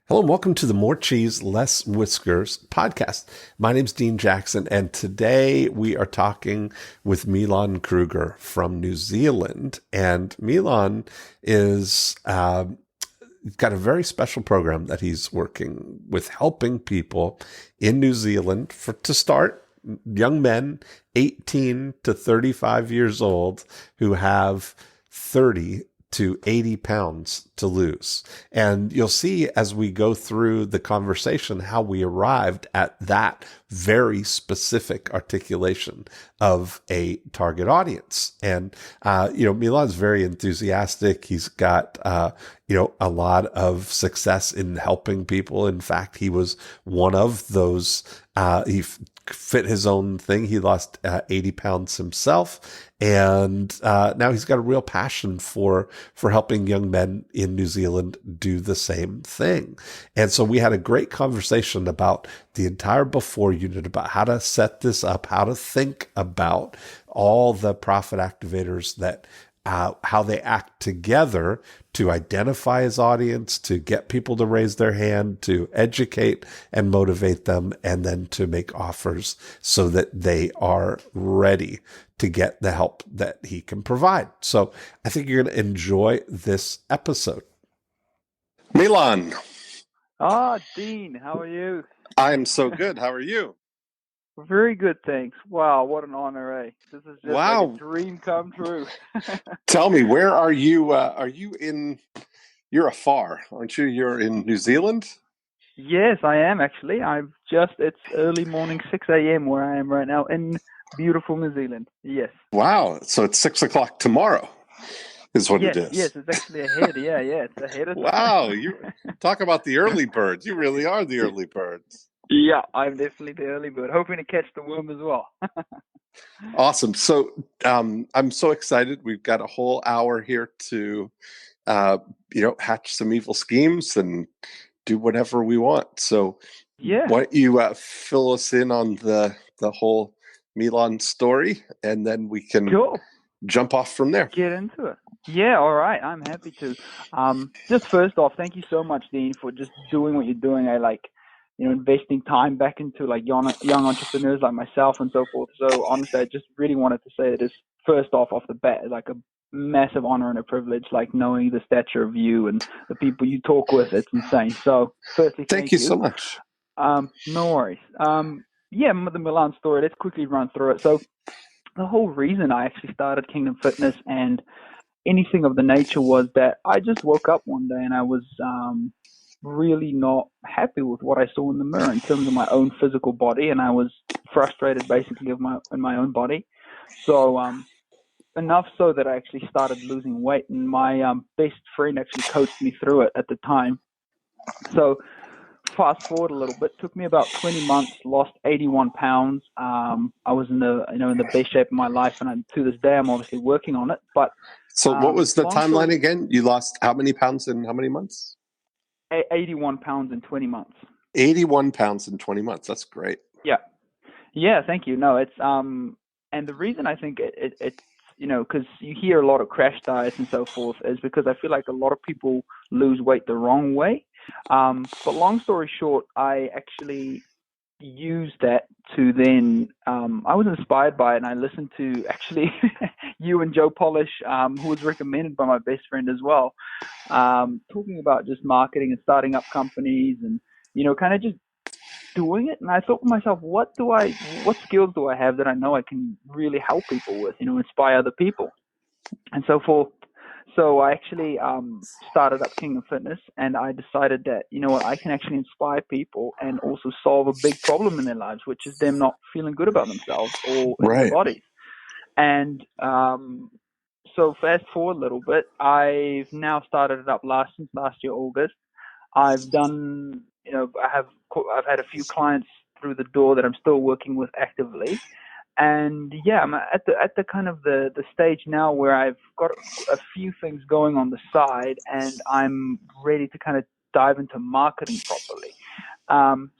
Hello and welcome to the More Cheese Less Whiskers podcast. My name's Dean Jackson, and today we are talking with Milan Krueger from New Zealand. And Milan is got a very special program that he's working with, helping people in New Zealand to start, young men 18 to 35 years old who have 30 to 80 pounds to lose. And you'll see as we go through the conversation how we arrived at that very specific articulation of a target audience. And, Milan's very enthusiastic. He's got, a lot of success in helping people. In fact, he was one of those, he fit his own thing. He lost 80 pounds himself. And now he's got a real passion for helping young men in New Zealand do the same thing. And so we had a great conversation about the entire before unit, about how to set this up, how to think about all the profit activators that how they act together to identify his audience, to get people to raise their hand, to educate and motivate them, and then to make offers so that they are ready to get the help that he can provide. So I think you're going to enjoy this episode. Milan. Dean, how are you? I'm so good. How are you? Very good, thanks. Wow, what an honor, eh? This is just like a dream come true. Tell me, where are you? You're afar, aren't you? You're in New Zealand? Yes, I am actually. It's early morning, 6 a.m. where I am right now in beautiful New Zealand. Yes. Wow. So it's 6 o'clock tomorrow is what it is. Yes, it's actually ahead. Yeah, it's ahead of Wow. You talk about the early birds. You really are the early birds. Yeah, I'm definitely the early bird, hoping to catch the worm as well. Awesome. So I'm so excited. We've got a whole hour here to, hatch some evil schemes and do whatever we want. So why don't you fill us in on the whole Milan story, and then we can jump off from there. Get into it. Yeah, all right. I'm happy to. Just first off, thank you so much, Dean, for just doing what you're doing. I investing time back into like young entrepreneurs like myself and so forth. So honestly, I just really wanted to say this first off the bat, like a massive honor and a privilege, like knowing the stature of you and the people you talk with. It's insane. So firstly, thank you so much. No worries. The Milan story, let's quickly run through it. So the whole reason I actually started Kingdom Fitness and anything of the nature was that I just woke up one day and I was, really not happy with what I saw in the mirror in terms of my own physical body, and I was frustrated basically in my own body. So enough so that I actually started losing weight, and my best friend actually coached me through it at the time. So fast forward a little bit, took me about 20 months, lost 81 pounds. I was in the best shape of my life, and to this day I'm obviously working on it. But so what was the timeline again? You lost how many pounds in how many months? 81 pounds in 20 months. 81 pounds in 20 months. That's great. Yeah. Thank you. No, it's and the reason I think it's because you hear a lot of crash diets and so forth is because I feel like a lot of people lose weight the wrong way. But long story short, I actually used that to then I was inspired by it, and I listened to actually you and Joe Polish, who was recommended by my best friend as well, talking about just marketing and starting up companies and kind of just doing it. And I thought to myself, what skills do I have that I know I can really help people with, inspire other people and so forth. So I actually started up Kingdom Fitness, and I decided that, I can actually inspire people and also solve a big problem in their lives, which is them not feeling good about themselves or their bodies. And so fast forward a little bit, I've now started it up since last year, August. I've done, I've had a few clients through the door that I'm still working with actively. And I'm at the kind of the stage now where I've got a few things going on the side, and I'm ready to kind of dive into marketing properly.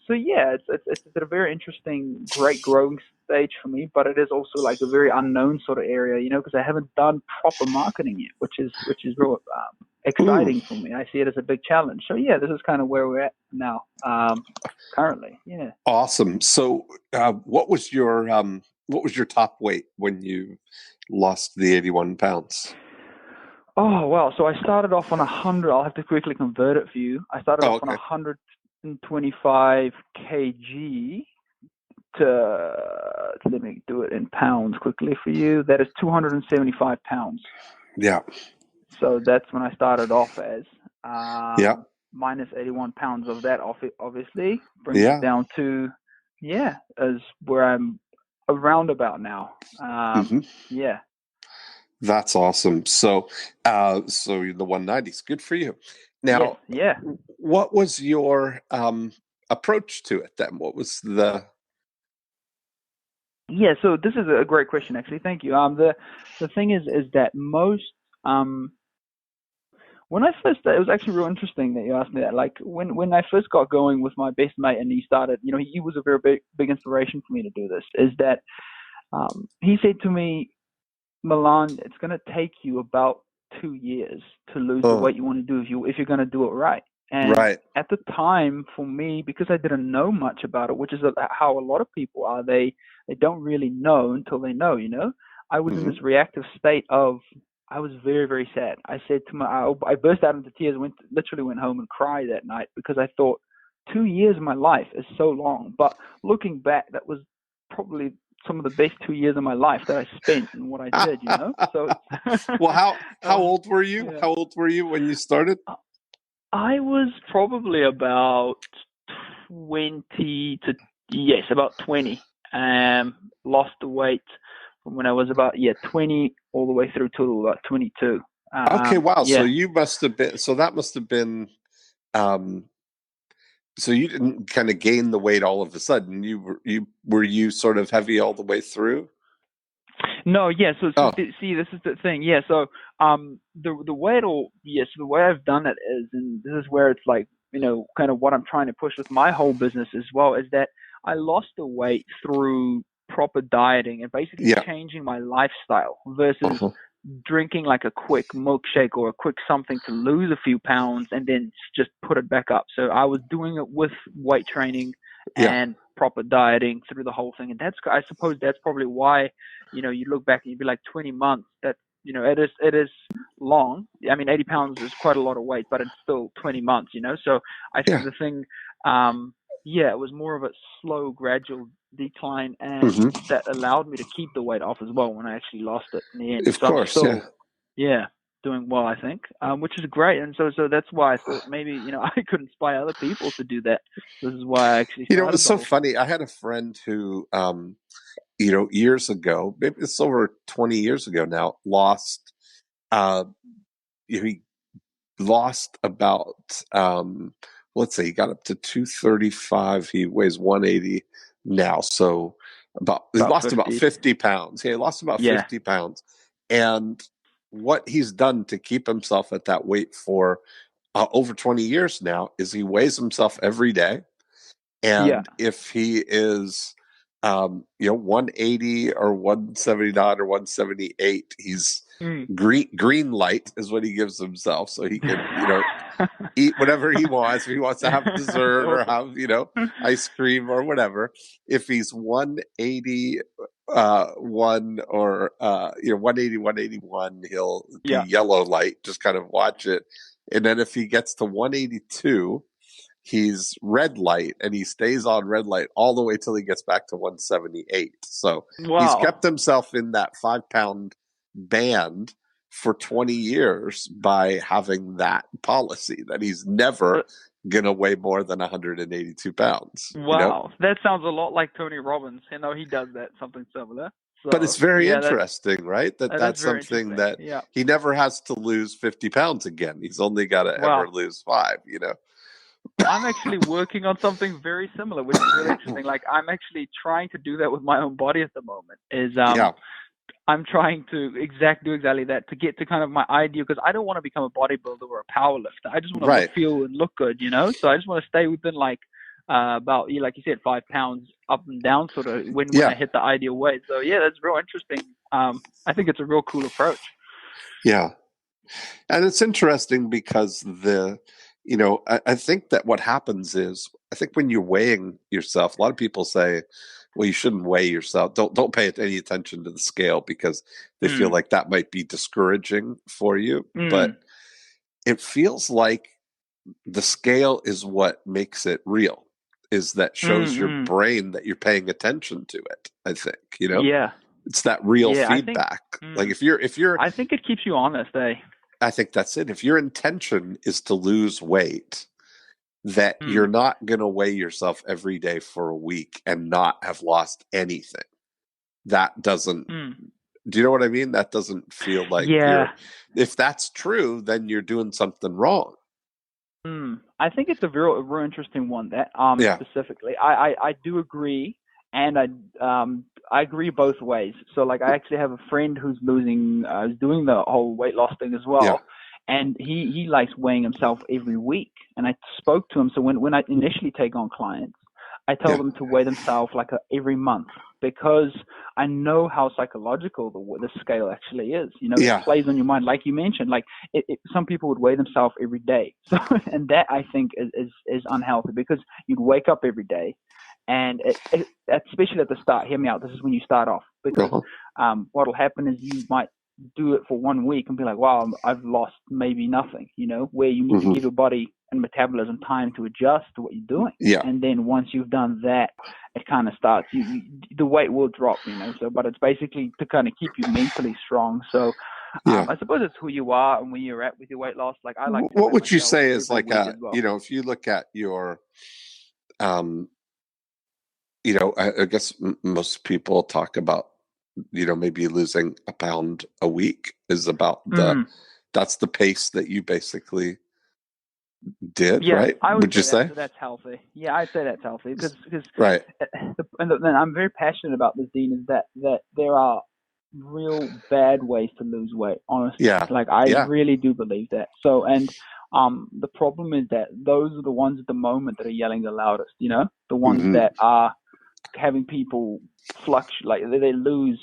It's a very interesting, great growing stage for me, but it is also like a very unknown sort of area, because I haven't done proper marketing yet, which is real Ooh, exciting for me. I see it as a big challenge. So yeah, this is kind of where we're at now, currently. Yeah. awesome. So, what was your top weight when you lost the 81 pounds? Oh wow. So I started off on 100. I'll have to quickly convert it for you. I started Oh, off on okay. 125 kg to let me do it in pounds quickly for you. That is 275 pounds. Yeah. So that's when I started off as. Yeah. Minus 81 pounds of that, obviously, brings it Yeah. down to, yeah, as where I'm around about now. Hmm. Yeah. That's awesome. So the 190s, good for you. Yes. Now, Yeah. what was your approach to it then? What was the? Yeah. So this is a great question, actually. Thank you. The thing is that most, um, when I first, it was actually real interesting that you asked me that. Like when I first got going with my best mate and he started, he was a very big inspiration for me to do this. Is that he said to me, Milan, it's going to take you about 2 years to lose the Oh, weight you want to do if you're going to do it right. And right. at the time, for me, because I didn't know much about it, which is how a lot of people are, they don't really know until they know. I was in Hmm. this reactive state of I was very very sad. I said to I burst out into tears, literally went home and cried that night because I thought 2 years of my life is so long. But looking back, that was probably some of the best 2 years of my life that I spent in what I did. So it's Well, how old were you? yeah. How old were you when you started? I was probably about 20 to yes, about 20. Lost the weight from when I was about 20 all the way through to about 22. Okay, wow. So Yeah. you must have been. So that must have been. Um, so you didn't kind of gain the weight all of a sudden. You sort of heavy all the way through. No, yeah. So Oh, see, this is the thing. Yeah. So the way it'll yes, the way I've done it is, and this is where it's like kind of what I'm trying to push with my whole business as well, is that I lost the weight through proper dieting and basically yeah. changing my lifestyle versus Uh-huh. drinking like a quick milkshake or a quick something to lose a few pounds and then just put it back up. So I was doing it with weight training Yeah. and proper dieting through the whole thing, and I suppose that's probably why you look back and you'd be like 20 months. That it is long. I mean, 80 pounds is quite a lot of weight, but it's still 20 months. So I think Yeah. the thing, yeah, it was more of a slow, gradual decline, and Hmm. that allowed me to keep the weight off as well when I actually lost it in the end. Of So I'm course. Yeah. still, yeah, doing well, I think, which is great. And so that's why I thought maybe I could inspire other people to do that. This is why I actually It was started the so whole thing. funny. I had a friend who, years ago, maybe it's over 20 years ago now, lost, uh, he lost about, let's say he got up to 235. He weighs 180 now. So he About lost about 50. 50 pounds. Yeah, he lost about Yeah. 50 pounds. And what he's done to keep himself at that weight for over 20 years now is he weighs himself every day. Yeah. And if he is, 180 or 179 or 178, he's Mm. green light is what he gives himself. So he can, eat whatever he wants. If he wants to have That's dessert or awesome. have, ice cream or whatever. If he's 180, one or, 180, 181, he'll be Yeah. yellow light, just kind of watch it. And then if he gets to 182, he's red light and he stays on red light all the way till he gets back to 178. So he's Wow. kept himself in that 5 pound band for 20 years by having that policy that he's Uh, never going to weigh more than 182 pounds. Wow. That sounds a lot like Tony Robbins. He does that, something similar. But it's So, very yeah, interesting, right? that's That's very something interesting. that Yeah. he never has to lose 50 pounds again. He's only got to ever Wow. lose five. I'm actually working on something very similar, which is really interesting. Like I'm actually trying to do that with my own body at the moment. Is Yeah, I'm trying to do exactly that to get to kind of my ideal, because I don't want to become a bodybuilder or a power lifter. I just want to right. feel and look good. So I just want to stay within like about like you said, 5 pounds up and down sort of when I Yeah, hit the ideal weight. So yeah, that's real interesting. I think it's a real cool approach. yeah. And it's interesting because I think that what happens is, I think when you're weighing yourself, a lot of people say, well, you shouldn't weigh yourself. Don't pay any attention to the scale because they feel Mm, like that might be discouraging for you. mm, But it feels like the scale is what makes it real, is that shows your mm. brain that you're paying attention to it. I think, Yeah, it's that real yeah. I think. feedback. Like Mm, if you're, I think it keeps you honest, eh? I think that's it. If your intention is to lose weight, that you're Mm, not going to weigh yourself every day for a week and not have lost anything. That doesn't, mm. do you know what I mean? That doesn't feel like Yeah. if that's true, then you're doing something wrong. I think it's a real interesting one that Yeah. specifically. I do agree, and I agree both ways. So like I actually have a friend who's is doing the whole weight loss thing as Yeah. well, and he likes weighing himself every week. And I spoke to him. So when I initially take on clients, I tell Yeah. them to weigh themselves like every month, because I know how psychological the scale actually is. It Yeah. plays on your mind, like you mentioned. Like some people would weigh themselves every day, so and that I think is unhealthy, because you'd wake up every day, and especially at the start. Hear me out. This is when you start off, because Uh-huh. what'll happen is you might do it for 1 week and be like, wow, I've lost maybe nothing, where you need to Hmm. give your body and metabolism time to adjust to what you're doing. Yeah. And then once you've done that, it kind of starts, the weight will drop, so, but it's basically to kind of keep you mentally strong. So Yeah. I suppose it's who you are and where you're at with your weight loss. Like I like to What weigh would you myself say is every like week as well. if you look at your, um, I guess most people talk about, maybe losing a pound a week is about Mm. that's the pace that you basically did, Yeah, right? I would Would you say say? that's healthy. Yeah, I'd say that's healthy, because Right. and I'm very passionate about this, Dean, is that there are real bad ways to lose weight. Honestly, Yeah. like I Yeah. really do believe that. So, and the problem is that those are the ones at the moment that are yelling the loudest. The ones Hmm. that are having people fluctuate, like they lose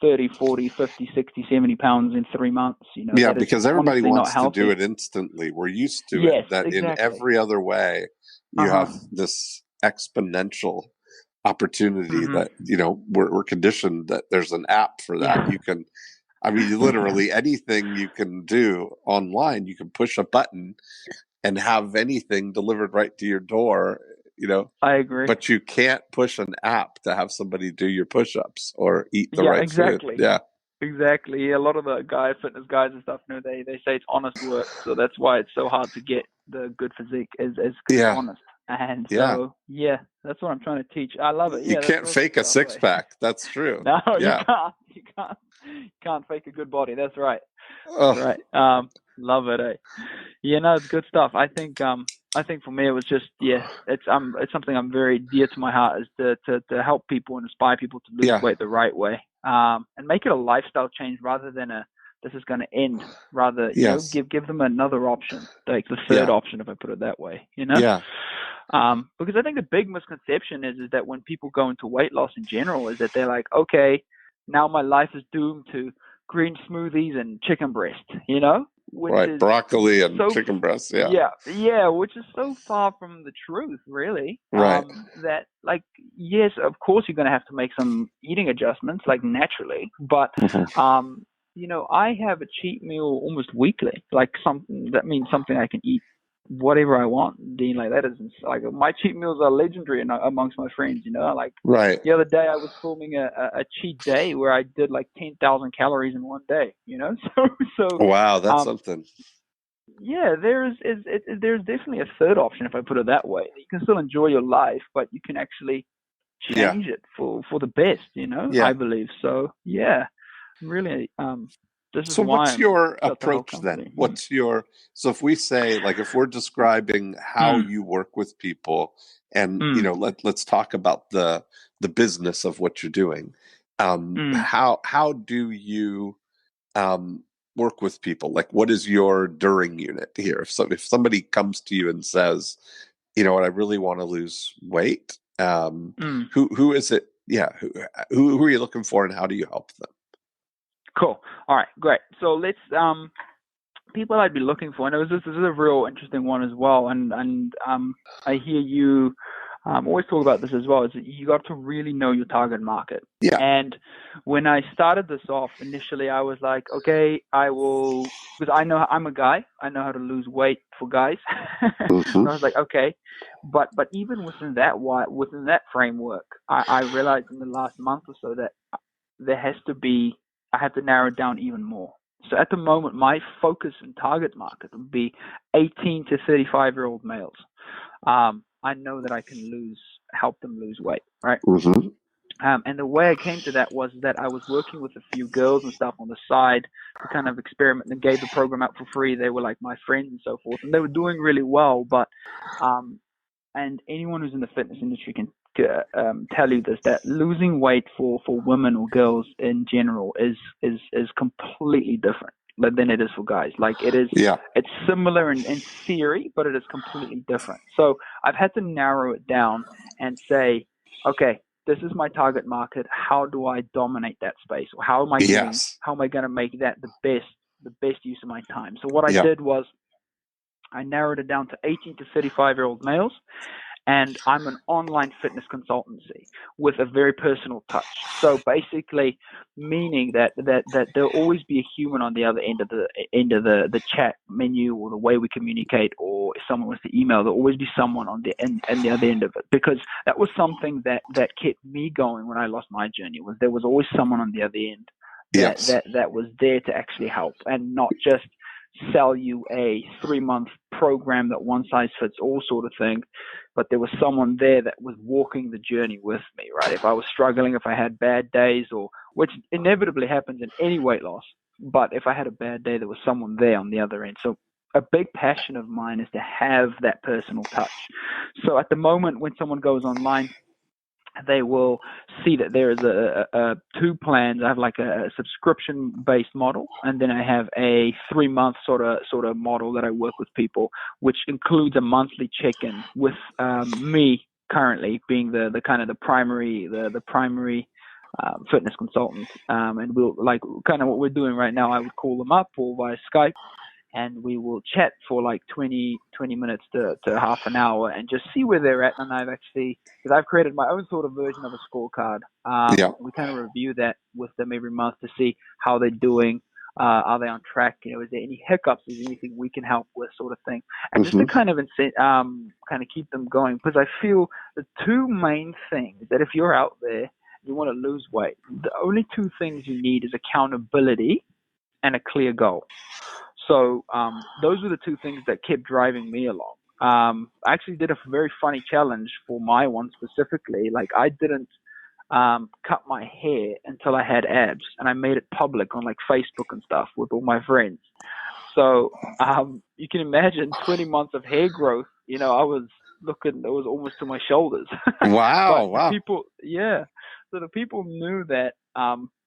30, 40, 50, 60, 70 pounds in 3 months. Yeah, That is because everybody honestly not wants to do healthy. it instantly. We're used to it, Yes, that in exactly. every other way, you Uh-huh. have this exponential opportunity Mhm. that, we're conditioned that there's an app for that. Yeah. I mean, literally anything you can do online, you can push a button and have anything delivered right to your door, I agree. but you can't push an app to have somebody do your push-ups or eat the Yeah, right food. exactly. Yeah. Exactly. Yeah, a lot of the fitness guys and stuff, they say it's honest work. So that's why it's so hard to get the good physique, is because it's Yeah. honest. And Yeah. so, yeah, that's what I'm trying to teach. I love it. You Yeah, that's can't awesome fake a stuff. six pack. That's true. No, you Yeah. can't. You can't fake a good body. That's right. That's Oh, right. Love it. Yeah, no, it's good stuff. I think for me it was just, it's something I'm very dear to my heart, is to help people and inspire people to lose yeah. weight the right way, and make it a lifestyle change rather than this is going to end. Rather, Yes. give them another option, like the third Yeah. option, if I put it that way. Yeah. Because I think the big misconception is that when people go into weight loss in general, is that they're like, okay, now my life is doomed to green smoothies and chicken breast, which Right. is Broccoli and so chicken breast. Yeah. which is so far from the truth, really. Right. That, like, yes, of course you're going to have to make some eating adjustments, like, naturally, but Mhm. I have a cheat meal almost weekly. Like, that means something I can eat whatever I want, Dean. Like, that is, like, my cheat meals are legendary amongst my friends. Like, Right. the other day I was filming a cheat day where I did like 10,000 calories in one day. So Wow. That's um, something. yeah, there's definitely a third option, if I put it that way. You can still enjoy your life, but you can actually Yeah. change it for the best. I Yeah. believe so. Yeah, really. This is So why what's I'm your got the whole approach then? company. So if we say, like, if we're describing how Mm, you work with people, and, mm, let's talk about the business of what you're doing. mm. How do you, um, work with people? Like, what is your during unit here? If somebody comes to you and says, you know what, I really want to lose weight, Mm. who is it? Yeah, who are you looking for, and how do you help them? Cool. All right, great. So people I'd be looking for, and this is a real interesting one as well. And I hear you always talk about this as well. Is that you got to really know your target market. Yeah. And when I started this off initially, I was like, okay, I will, because I know I'm a guy. I know how to lose weight for guys. Mm-hmm. So I was like, okay, but even within that framework, I realized in the last month or so that there has to be, I have to narrow it down even more. So at the moment, my focus and target market would be 18 to 35-year-old males. I know that I can help them lose weight, right? Mm-hmm. And the way I came to that was that I was working with a few girls and stuff on the side to kind of experiment, and gave the program out for free. They were like my friends and so forth, and they were doing really well. But and anyone who's in the fitness industry can tell you this, that losing weight for women or girls in general is completely different than it is for guys. Like it's similar in theory, but it is completely different. So I've had to narrow it down and say, okay, this is my target market. How do I dominate that space? Or how am I going to make that the best use of my time? So what I did was I narrowed it down to 18 to 35-year-old males, and I'm an online fitness consultancy with a very personal touch. So basically, meaning that there'll always be a human on the other end of the chat menu, or the way we communicate, or if someone was to email, there'll always be someone on the other end of it, because that was something that kept me going when I lost my journey. Was there was always someone on the other end that was there to actually help, and not just sell you a 3-month program that one size fits all sort of thing, but there was someone there that was walking the journey with me, right? If I was struggling, if I had bad days, or which inevitably happens in any weight loss, but if I had a bad day, there was someone there on the other end. So a big passion of mine is to have that personal touch. So at the moment, when someone goes online, they will see that there is a 2 plans. I have like a subscription-based model, and then I have a 3-month sort of model that I work with people, which includes a monthly check-in with me currently being the kind of the primary fitness consultant. And we'll, like, kind of what we're doing right now, I would call them up or via Skype, and we will chat for like 20 minutes to half an hour and just see where they're at. And because I've created my own sort of version of a scorecard. We kind of review that with them every month to see how they're doing. Are they on track? Is there any hiccups? Is there anything we can help with, sort of thing? And just to kind of keep them going, because I feel the 2 main things that if you're out there, you want to lose weight, the only 2 things you need is accountability and a clear goal. So those were the 2 things that kept driving me along. I actually did a very funny challenge for my one specifically. Like, I didn't cut my hair until I had abs, and I made it public on like Facebook and stuff with all my friends. So you can imagine 20 months of hair growth. I was looking, it was almost to my shoulders. Wow. But people, so the people knew that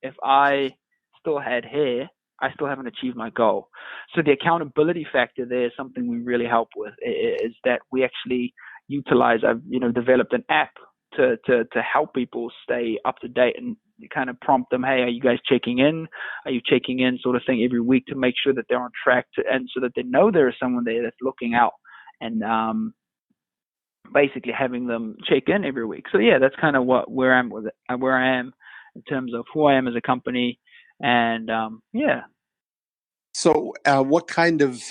if I still had hair, I still haven't achieved my goal. So the accountability factor there is something we really help with, is that we actually utilize. I've developed an app to help people stay up to date, and kind of prompt them, hey, are you guys checking in? Are you checking in, sort of thing, every week, to make sure that they're on track, and so that they know there is someone there that's looking out, and basically having them check in every week. So that's kind of where I'm with it, where I am in terms of who I am as a company. And So what kind of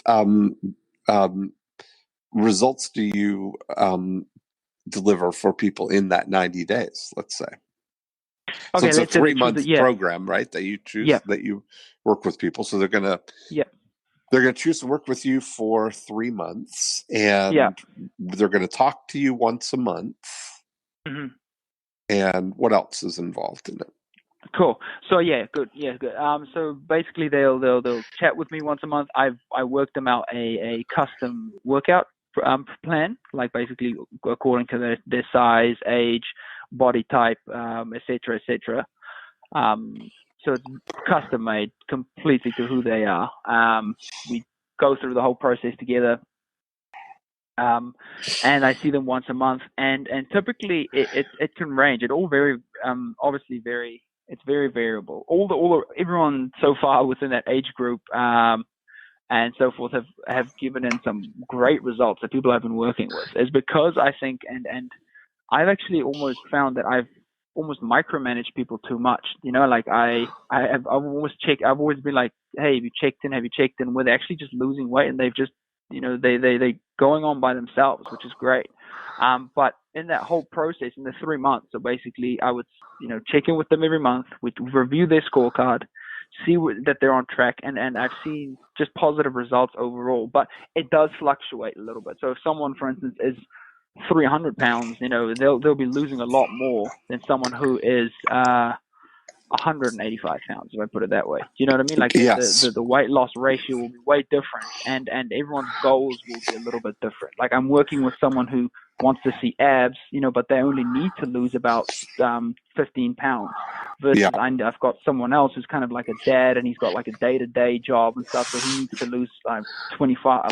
results do you deliver for people in that 90 days, let's say? So it's a 3-month program, right? That you choose, that you work with people. So they're gonna choose to work with you for 3 months, and they're gonna talk to you once a month. Mm-hmm. And what else is involved in it? Cool. So good. So basically, they'll chat with me once a month. I work them out a custom workout plan, like basically according to their size, age, body type, etc., etc. So it's custom made completely to who they are. We go through the whole process together. And I see them once a month, and typically it can range. It all obviously it's very variable. Everyone so far within that age group and so forth have given in some great results that people I've been working with, is because I think, and I've actually almost found that I've almost micromanaged people too much. Like I've always checked. I've always been like, hey, have you checked in? Have you checked in? Where they're actually just losing weight and they've just, they going on by themselves, which is great. But in that whole process, in the 3 months, so basically I would, check in with them every month. We'd review their scorecard, see that they're on track, and I've seen just positive results overall. But it does fluctuate a little bit. So if someone, for instance, is 300 pounds, they'll be losing a lot more than someone who is 185 pounds, if I put it that way. Do you know what I mean? Like Yes. the weight loss ratio will be way different, and everyone's goals will be a little bit different. Like I'm working with someone who wants to see abs, but they only need to lose about 15 pounds. Versus Yeah. I've got someone else who's kind of like a dad, and he's got like a day-to-day job and stuff, so he needs to lose 25,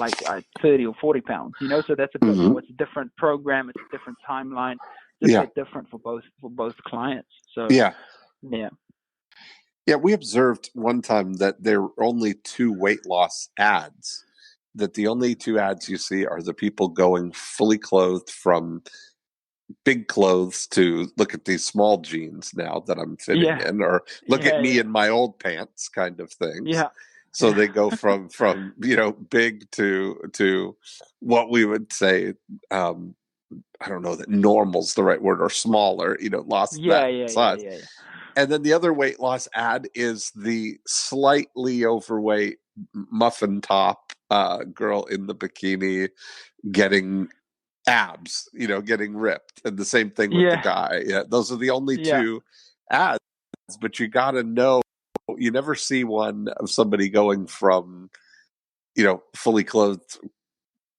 30 or 40 pounds. So that's a bit more. It's a different program. It's a different timeline. It's a bit different for both clients. So yeah. yeah. Yeah, we observed one time that there were only 2 weight loss ads, that the only 2 ads you see are the people going fully clothed from big clothes to look at these small jeans now that I'm fitting in, or look at me in my old pants kind of things. Yeah. So they go from big to what we would say, I don't know that normal's the right word, or smaller, lost that size. Yeah. And then the other weight loss ad is the slightly overweight muffin top girl in the bikini getting abs, getting ripped. And the same thing with the guy. Yeah, those are the only 2 ads, but you got to know, you never see one of somebody going from, fully clothed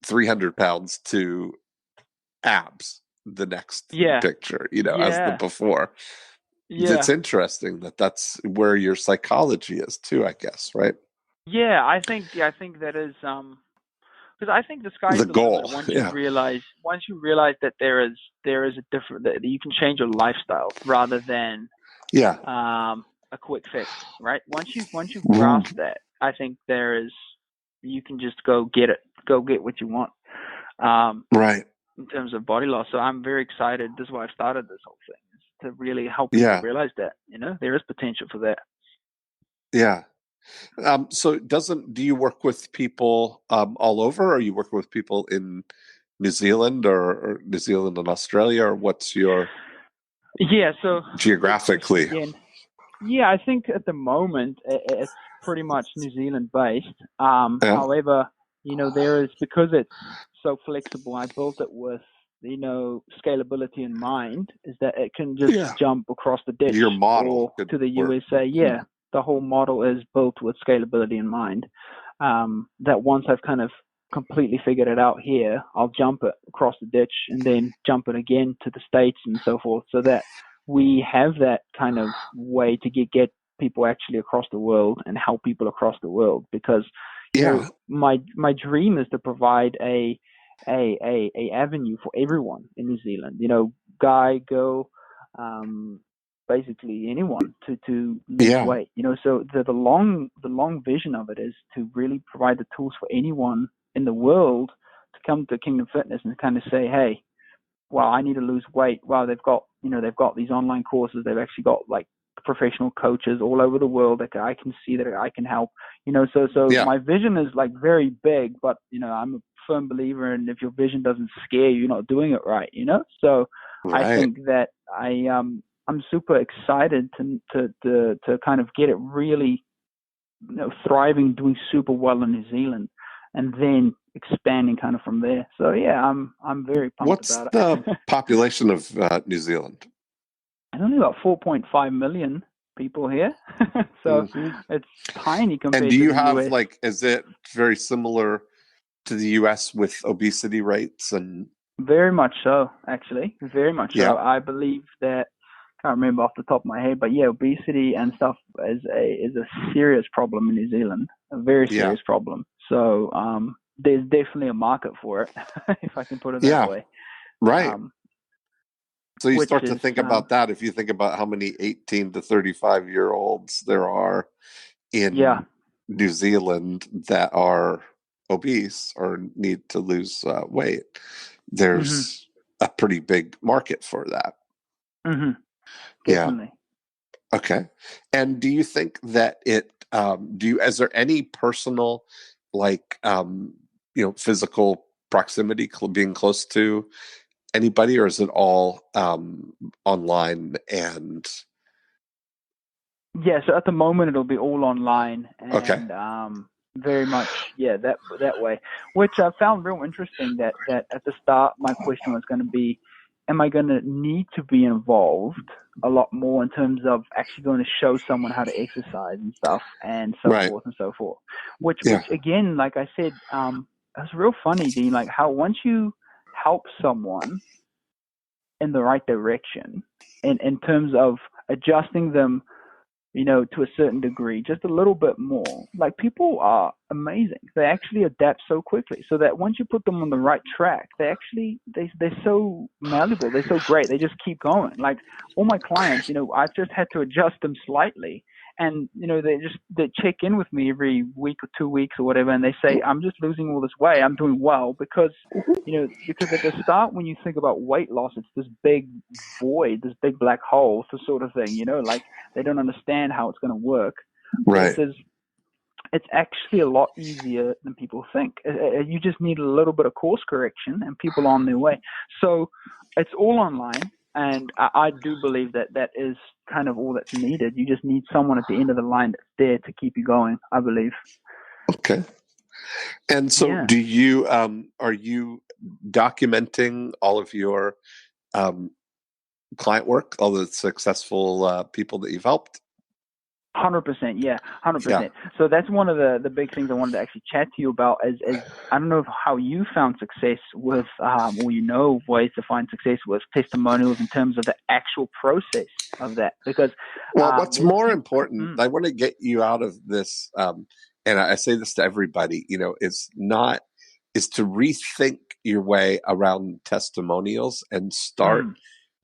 300 pounds to abs the next picture, as the before. It's interesting that's where your psychology is too, I guess, right? Yeah, I think that is because I think the sky's The the goal. limit once you realize that there is a different, that you can change your lifestyle rather than a quick fix, right? Once you grasp that, I think you can just go get what you want. Right. In terms of body loss. So I'm very excited. This is why I've started this whole thing, is to really help people realize that, there is potential for that. Yeah. So do you work with people all over, or are you working with people in New Zealand or New Zealand and Australia, or what's your so geographically? Again, I think at the moment it's pretty much New Zealand based. However, there is, because it's so flexible, I built it with scalability in mind, is that it can just jump across the ditch your model or to the USA. Yeah, the whole model is built with scalability in mind. That once I've kind of completely figured it out here, I'll jump it across the ditch and then jump it again to the States and so forth, so that we have that kind of way to get people actually across the world and help people across the world. Because my dream is to provide a avenue for everyone in New Zealand, guy, girl, basically anyone to lose weight, so the long vision of it is to really provide the tools for anyone in the world to come to Kingdom Fitness and kind of say, hey, well, I need to lose weight. Well, they've got these online courses. They've actually got like professional coaches all over the world that I can see that I can help. So my vision is like very big, but I'm a firm believer in, if your vision doesn't scare you, you're not doing it right. So I think that I'm super excited to kind of get it really thriving, doing super well in New Zealand, and then expanding kind of from there. So yeah, I'm very pumped about it. What's the population of New Zealand? There's only about 4.5 million people here, so it's tiny compared to the US. And do you have is it very similar to the US with obesity rates? And very much so, actually, very much so. I believe that, can't remember off the top of my head, but obesity and stuff is a serious problem in New Zealand, a very serious problem. So there's definitely a market for it, if I can put it that way. Right. So you start to think about that. If you think about how many 18 to 35-year-olds there are in New Zealand that are obese or need to lose weight, Hmm. there's a pretty big market for that. Hmm. Yeah. Definitely. Okay. And do you think that is there any personal, like, physical proximity, being close to anybody, or is it all online and Yeah, so at the moment it'll be all online okay. and very much that way, which I found real interesting. That at the start my question was going to be, am I going to need to be involved a lot more in terms of actually going to show someone how to exercise and stuff and so Right. forth and so forth. Which Yeah. again, like I said, it's real funny, Dean. Like how once you help someone in the right direction, in terms of adjusting them, to a certain degree, just a little bit more. Like people are amazing. They actually adapt so quickly. So that once you put them on the right track, they're so malleable. They're so great. They just keep going. Like all my clients, I've just had to adjust them slightly. And they check in with me every week or 2 weeks or whatever, and they say, I'm just losing all this weight. I'm doing well because at the start when you think about weight loss, it's this big void, this big black hole, sort of thing, like they don't understand how it's going to work, Right. versus it's actually a lot easier than people think. You just need a little bit of course correction and people are on their way. So it's all online. And I do believe that is kind of all that's needed. You just need someone at the end of the line that's there to keep you going, I believe. Okay. And so Yeah. are you documenting all of your um, client work, all the successful people that you've helped? 100%, yeah, Yeah. 100%. So that's one of the big things I wanted to actually chat to you about. Is I don't know how you found success with, or ways to find success with testimonials in terms of the actual process of that, because Well, what's there's more people. important, I want to get you out of this, and I say this to everybody, is to rethink your way around testimonials and start Mm,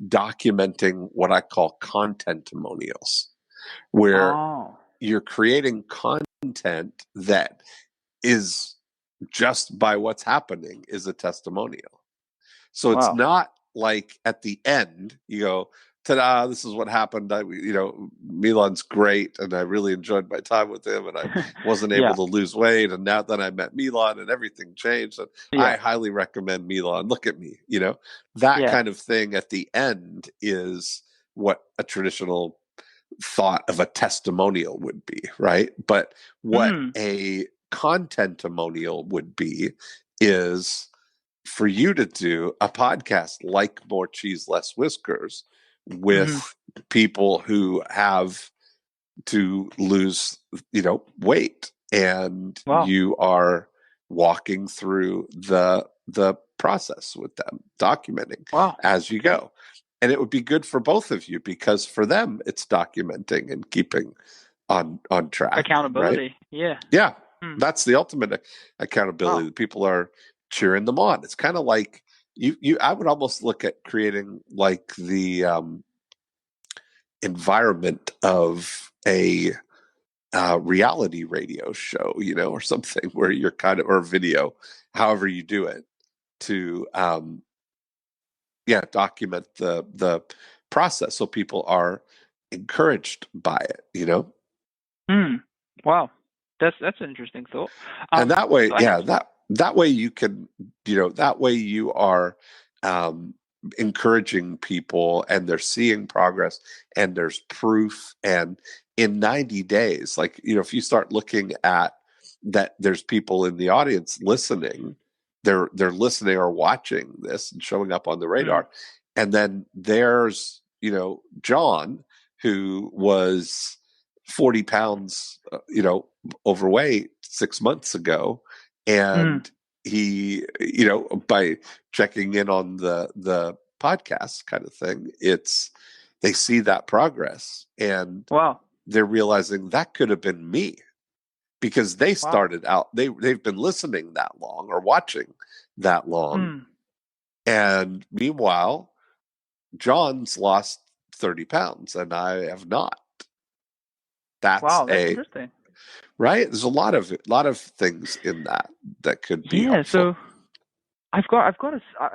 documenting what I call contentimonials, where oh, you're creating content that is just by what's happening is a testimonial. So it's wow. not like at the end you go, ta-da, this is what happened. Milan's great, and I really enjoyed my time with him, and I wasn't able Yeah, to lose weight, and now then I met Milan, and everything changed. And yeah, I highly recommend Milan. Look at me, that yeah. kind of thing at the end is what a traditional thought of a testimonial would be, right? But what Mm, a contentimonial would be is for you to do a podcast like More Cheese, Less Whiskers mm-hmm. with people who have to lose, weight, and Wow, you are walking through the process with them, documenting wow. as you go. And it would be good for both of you because for them it's documenting and keeping on track, right? Accountability. Yeah. Yeah, Mm, that's the ultimate accountability. wow. The people are cheering them on. It's kind of like you. I would almost look at creating like the environment of a reality radio show, or something where you're kind of, or video, however you do it, to document the process so people are encouraged by it. Mm, wow. That's an interesting thought. And that way, So I have. yeah, that way you can, that way you are um, encouraging people, and they're seeing progress, and there's proof. And in 90 days, like, if you start looking at that, there's people in the audience listening, they're listening or watching this and showing up on the Mm, radar. And then there's, John, who was 40 pounds, overweight 6 months ago, mm, and he, by checking in on the podcast kind of thing, they see that progress, and wow. they're realizing that could have been me, because they Wow. started out, they've been listening that long or watching that long, Mm, and meanwhile John's lost 30 pounds and I have not. That's wow. That's a interesting. right? There's a lot of things in that could be Yeah, helpful. so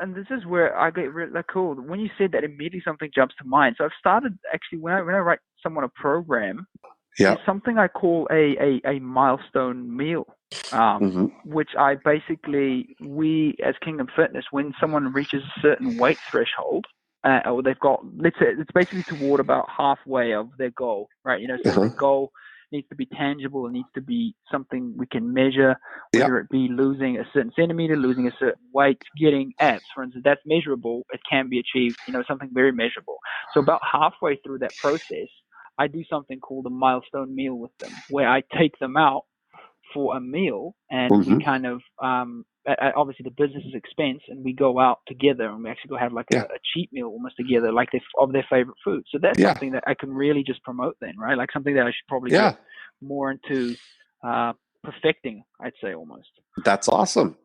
and this is where I get really like, cool. When you said that, immediately something jumps to mind. So I've started actually when I write someone a program, Yeah. there's something I call a milestone meal, Hmm. which I basically we as Kingdom Fitness, when someone reaches a certain weight threshold, or they've got, let's say it's basically toward about halfway of their goal, right? So the Uh-huh. goal needs to be tangible. It needs to be something we can measure, Yeah. whether it be losing a certain centimeter, losing a certain weight, getting abs, for instance. That's measurable. It can be achieved, something very measurable. So about halfway through that process, I do something called a milestone meal with them, where I take them out for a meal, and we Hmm. kind of at obviously the business's expense, and we go out together, and we actually go have like Yeah. a cheat meal almost together, like of their favorite food. So that's Yeah. something that I can really just promote then, right? Like something that I should probably get Yeah. more into perfecting, I'd say almost. That's awesome.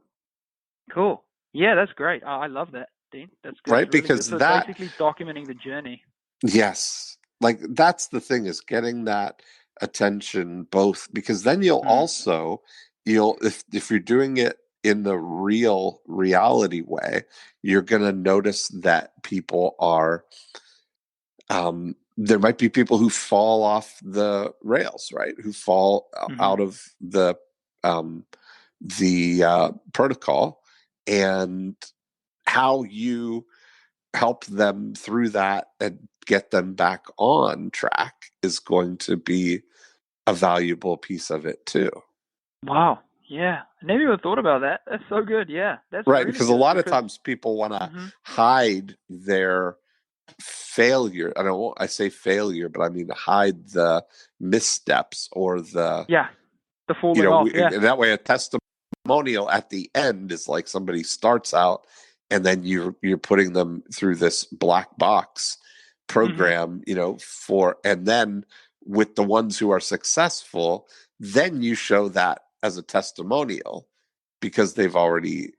Cool. Yeah, that's great. I love that, Dean. That's good. Right? It's really good. Because So it's basically documenting the journey. yes, like that's the thing, is getting that attention both, because then Mm. you'll, if you're doing it in the reality way, you're going to notice that people are, there might be people who fall off the rails, right? Who fall Mm-hmm. out of um, the protocol, and how you help them through that and get them back on track is going to be a valuable piece of it too. Wow. Yeah. I never even thought about that. That's so good. Yeah. That's Right, really because a good lot of because. times people want to Hmm. hide their failure. I say failure, but I mean hide the missteps or the, Yeah. The falling off. Yeah. that way a testimonial at the end is like somebody starts out, and then you're putting them through this black box Hmm. program, and then with the ones who are successful, then you show that as a testimonial, because they've already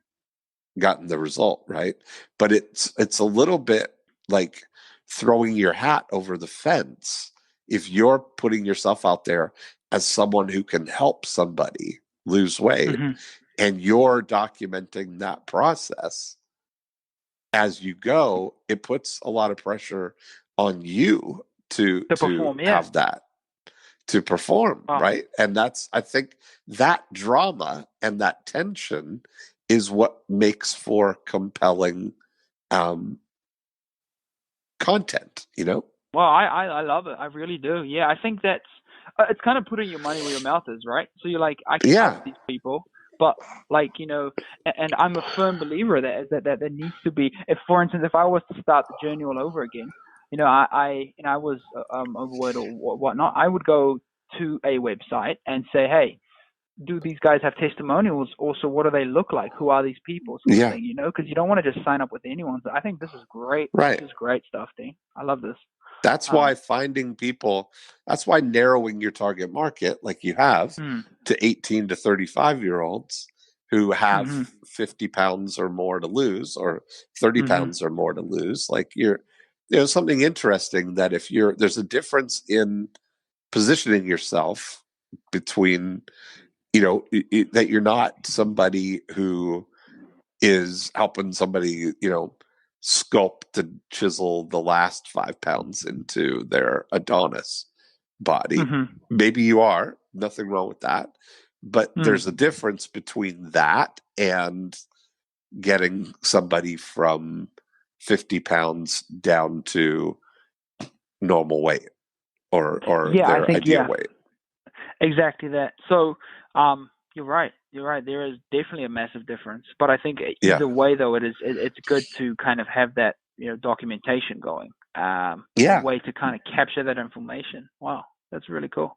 gotten the result, right? But it's a little bit like throwing your hat over the fence if you're putting yourself out there as someone who can help somebody lose weight, Hmm. and you're documenting that process as you go. It puts a lot of pressure on you To to perform. Yeah. have that, to perform, Wow. right? And that's, I think, that drama and that tension is what makes for compelling um, content. Well, I love it. I really do. Yeah. I think that's it's kind of putting your money where your mouth is, right? So you're like, I can help Yeah, these people, but like and I'm a firm believer that that there needs to be. If, for instance, if I was to start the journey all over again, I was overweight or whatnot, I would go to a website and say, hey, do these guys have testimonials? Also, what do they look like? Who are these people? Sort of yeah, thing, because you don't want to just sign up with anyone. So I think this is great. This right. is great stuff, Dean. I love this. That's Um, why finding people, that's why narrowing your target market, like you have, mm, to 18 to 35-year-olds who have mm-hmm, 50 pounds or more to lose, or 30 mm-hmm, pounds or more to lose. Like something interesting, that if there's a difference in positioning yourself between, that you're not somebody who is helping somebody, sculpt and chisel the last 5 pounds into their Adonis body. mm-hmm, Maybe you are, nothing wrong with that. But there's a mm. difference between that and getting somebody from 50 pounds down to normal weight, or Yeah, I their think, ideal yeah, weight. exactly that. So, you're right. You're right. There is definitely a massive difference, but I think Yeah. either way, though, it's good to kind of have that documentation going, a Yeah. way to kind of capture that information. Wow, that's really cool.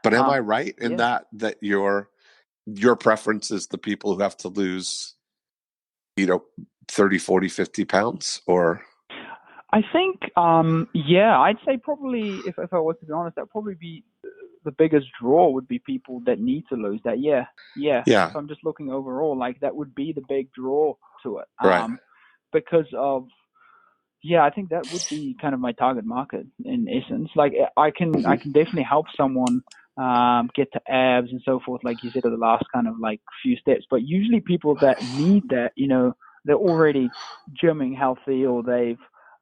But am I right in Yeah. that your preference is the people who have to lose, you know, 30, 40, 50 pounds, or? I think, yeah, I'd say probably if I was to be honest, that'd probably be the biggest draw would be people that need to lose that. Yeah, yeah. If Yeah. I'm just looking overall, like that would be the big draw to it. Right. Because of yeah, I think that would be kind of my target market in essence. Like I can Mm-hmm. definitely help someone get to abs and so forth, like you said, are the last kind of like few steps. But usually people that need that, they're already gymming healthy, or they've,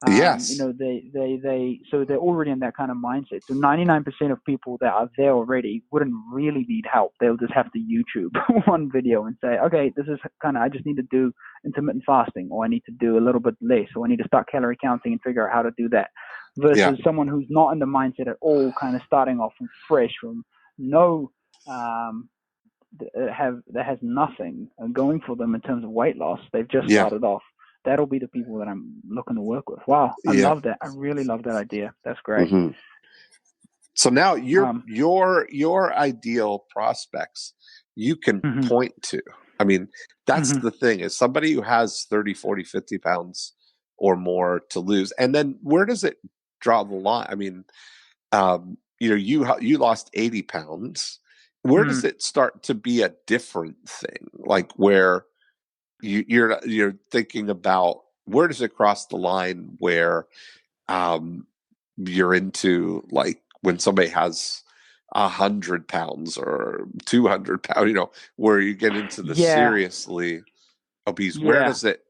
Yes. so they're already in that kind of mindset. So 99% of people that are there already wouldn't really need help. They'll just have to YouTube one video and say, okay, this is I just need to do intermittent fasting, or I need to do a little bit less, or I need to start calorie counting and figure out how to do that. Yeah. Versus someone who's not in the mindset at all, kind of starting off from fresh, from no, that has nothing going for them in terms of weight loss. They've just Yeah. started off. That'll be the people that I'm looking to work with. Wow, I Yeah. love that. I really love that idea. That's great. Mm-hmm. So now your ideal prospects you can point to. I mean, that's the thing, is somebody who has 30, 40, 50 pounds or more to lose. And then where does it draw the line? I mean, you lost 80 pounds. Where does it start to be a different thing? Like where you're thinking about, where does it cross the line where you're into, like when somebody has 100 pounds or 200 pounds, where you get into the seriously obese. Where does it,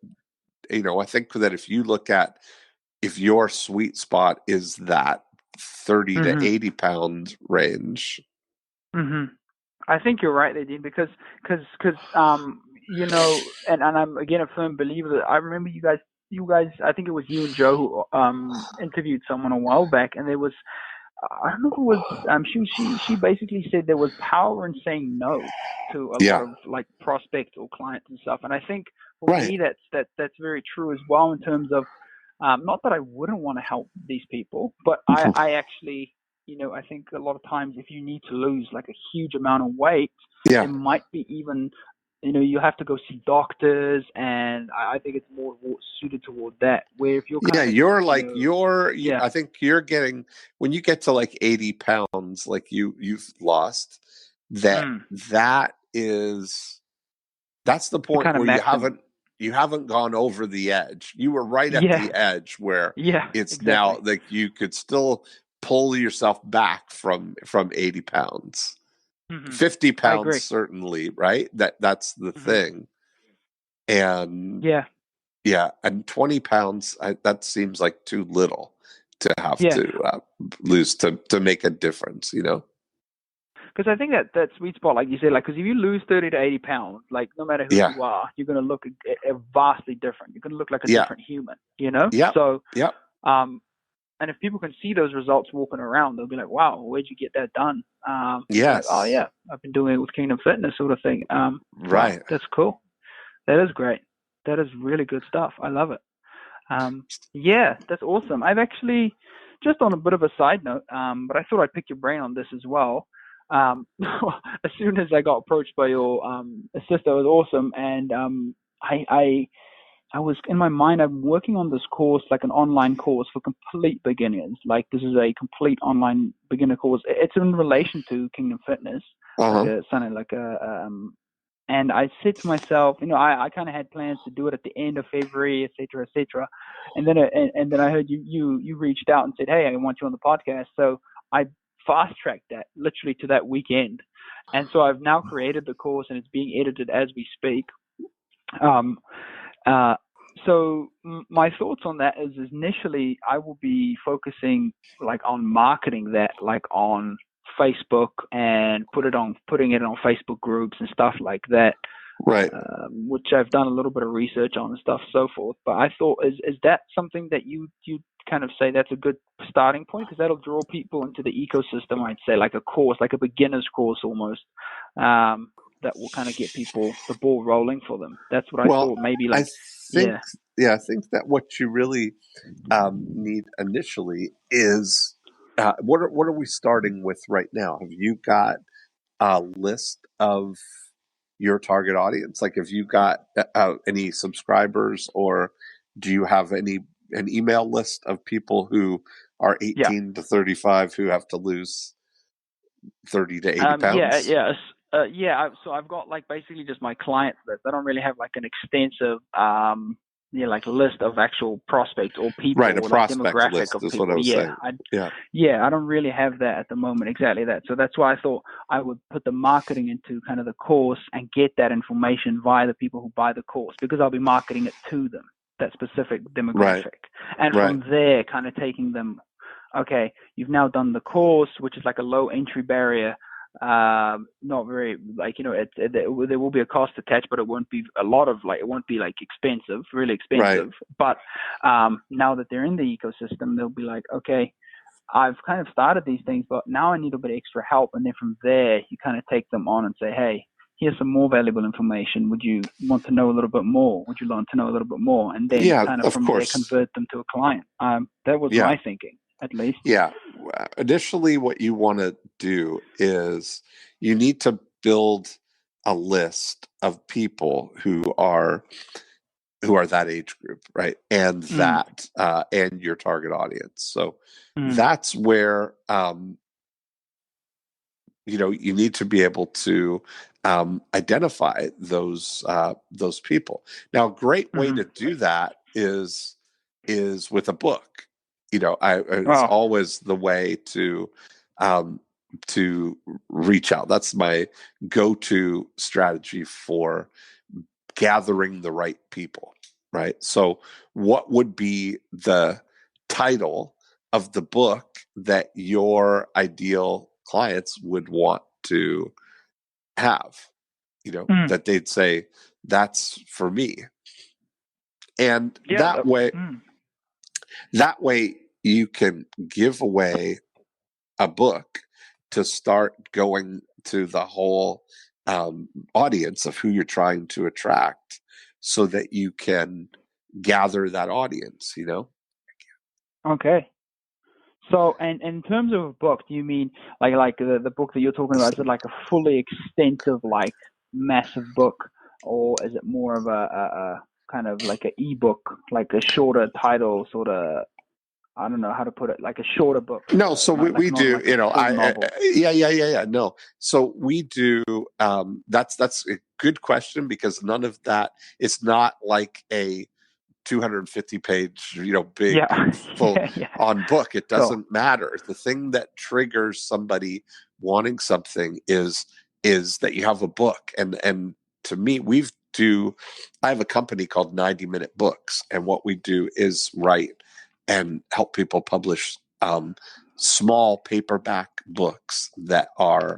I think that if you look at, if your sweet spot is that 30 to 80 pound range. I think you're right, Dean, because and I'm again a firm believer that I remember you guys, I think it was you and Joe who interviewed someone a while back, and there was, I don't know if it was, she basically said there was power in saying no to a lot of like prospects or clients and stuff. And I think for me that's very true as well, in terms of, not that I wouldn't want to help these people, but I actually, I think a lot of times if you need to lose like a huge amount of weight, it might be even, you have to go see doctors, and I think it's more suited toward that. Where if you're I think you're getting, when you get to like 80 pounds, like you've lost, that's the point where you haven't gone over the edge. You were right at the edge where it's now like you could still pull yourself back from 80 pounds. 50 pounds certainly, right? That's the thing. And and 20 pounds, that seems like too little to have to lose to make a difference, Because I think that sweet spot, like you said, like, because if you lose 30 to 80 pounds, like no matter who you are, you're going to look vastly different. You're going to look like a different human, So, and if people can see those results walking around, they'll be like, wow, where'd you get that done? Like, oh yeah, I've been doing it with Kingdom Fitness, sort of thing. Wow, that's cool. That is great. That is really good stuff. I love it. That's awesome. I've actually, just on a bit of a side note, but I thought I'd pick your brain on this as well. As soon as I got approached by your assistant, it was awesome. And I was, in my mind, I'm working on this course, like an online course for complete beginners. Like, this is a complete online beginner course. It's in relation to Kingdom Fitness, and I said to myself, I kind of had plans to do it at the end of February, et cetera, et cetera. And then I heard you reached out and said, hey, I want you on the podcast. So I fast tracked that literally to that weekend. And so I've now created the course, and it's being edited as we speak. So my thoughts on that is initially I will be focusing like on marketing that, like on Facebook, and putting it on Facebook groups and stuff like that. Right. Which I've done a little bit of research on and stuff, so forth. But I thought, is that something that you kind of say that's a good starting point? Because that'll draw people into the ecosystem, I'd say, like a course, like a beginner's course almost, that will kind of get people the ball rolling for them. That's what I thought. Maybe like, I think that what you really need initially is, what are we starting with right now? Have you got a list of your target audience? Like, have you got any subscribers, or do you have an email list of people who are 18 to 35 who have to lose 30 to 80 pounds? So I've got like basically just my client list. I don't really have like an extensive like list of actual prospects or people Right, a or like prospect demographic list of is what I people. was Yeah, saying. Yeah. I don't really have that at the moment. Exactly that. So that's why I thought I would put the marketing into kind of the course and get that information via the people who buy the course, because I'll be marketing it to them, that specific Right. demographic, and Right. from there, kind of taking them. Okay, you've now done the course, which is like a low entry barrier. Not very, like, there will be a cost attached, but it won't be a lot of, like, it won't be like expensive, really Right. expensive. But now that they're in the ecosystem, they'll be like, okay, I've kind of started these things, but now I need a bit of extra help. And then from there, you kind of take them on and say, hey, here's some more valuable information. Would you want to know a little bit more? Would you want to know a little bit more? And then Yeah, kind of of from there, course. convert them to a client. That was Yeah. my thinking, at least. Yeah. Initially, what you want to do is you need to build a list of people who are that age group, right? And that and your target audience. So that's where you need to be able to identify those people. Now, a great way to do that is with a book. It's always the way um, to reach out. That's my go-to strategy for gathering the right people, right? So what would be the title of the book that your ideal clients would want to have? That they'd say, that's for me. And that way you can give away a book to start going to the whole audience of who you're trying to attract, so that you can gather that audience. Okay. So, and in terms of a book, do you mean like the book that you're talking about? Is it like a fully extensive, like massive book, or is it more of a kind of like an ebook, like a shorter title, sort of? I don't know how to put it, like a shorter book. No, so we not do, like a full novel. yeah. No, so we do. That's a good question, because none of that. It's not like a 250 page, big full on book. It doesn't matter. The thing that triggers somebody wanting something is that you have a book. And to me, I have a company called 90-Minute Books, and what we do is write and help people publish small paperback books that are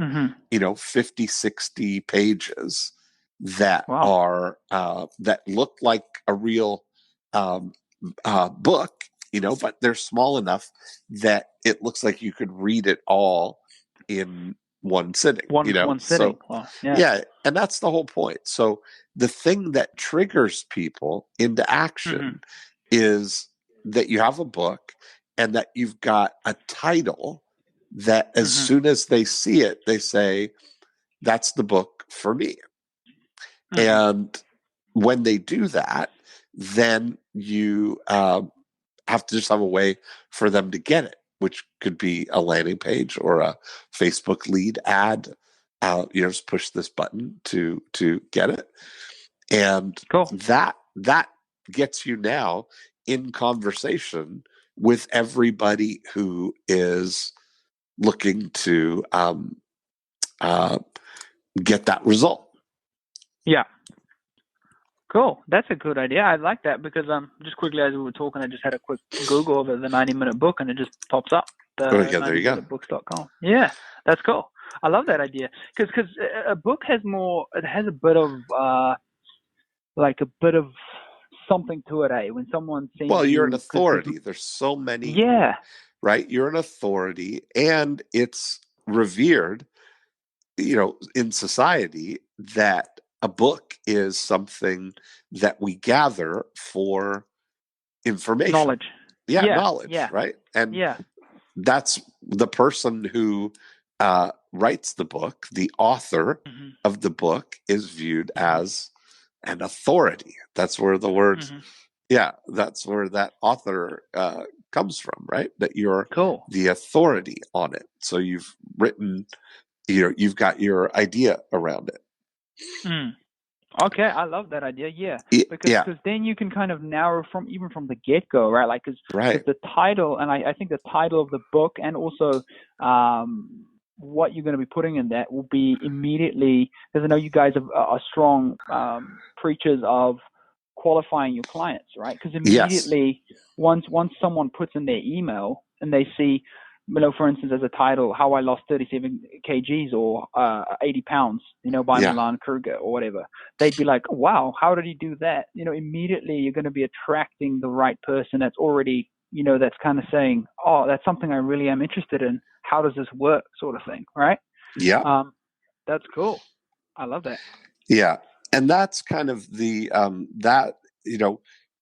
50, 60 pages, that are that look like a real book, but they're small enough that it looks like you could read it all in one sitting. One sitting. So, yeah, and that's the whole point. So the thing that triggers people into action is that you have a book, and that you've got a title that as soon as they see it, they say, that's the book for me. And when they do that, then you have to just have a way for them to get it, which could be a landing page or a Facebook lead ad. Just push this button to get it, and that gets you now in conversation with everybody who is looking to get that result. Yeah. Cool. That's a good idea. I like that, because just quickly as we were talking, I just had a quick Google of the 90-minute book, and it just pops up, the 90minutebooks.com. Yeah, that's cool. I love that idea, because a book has a bit of like a bit of something to it, eh? When someone sees you're an authority. There's so many. Yeah. Right? You're an authority, and it's revered, in society, that a book is something that we gather for information. Knowledge. Knowledge, right? And that's the person who writes the book. The author of the book is viewed as an authority. That's where the words, that's where that author comes from, right? That you're the authority on it. So you've written, you've got your idea around it. Okay, I love that idea. Yeah, because Yeah, cause then you can kind of narrow from even from the get go, right? Like because right. the title, and I think the title of the book, and also what you're going to be putting in that will be immediately, because I know you guys are strong preachers of qualifying your clients, right? Because Yes. immediately once someone puts in their email and they see, for instance, as a title, how I lost 37 kgs or 80 pounds, by Yeah. Milan Krueger or whatever, they'd be like, oh, wow, how did he do that? Immediately you're going to be attracting the right person that's already, that's kind of saying, oh, that's something I really am interested in. How does this work, sort of thing, right? Yeah. That's cool. I love that. Yeah. And that's kind of the that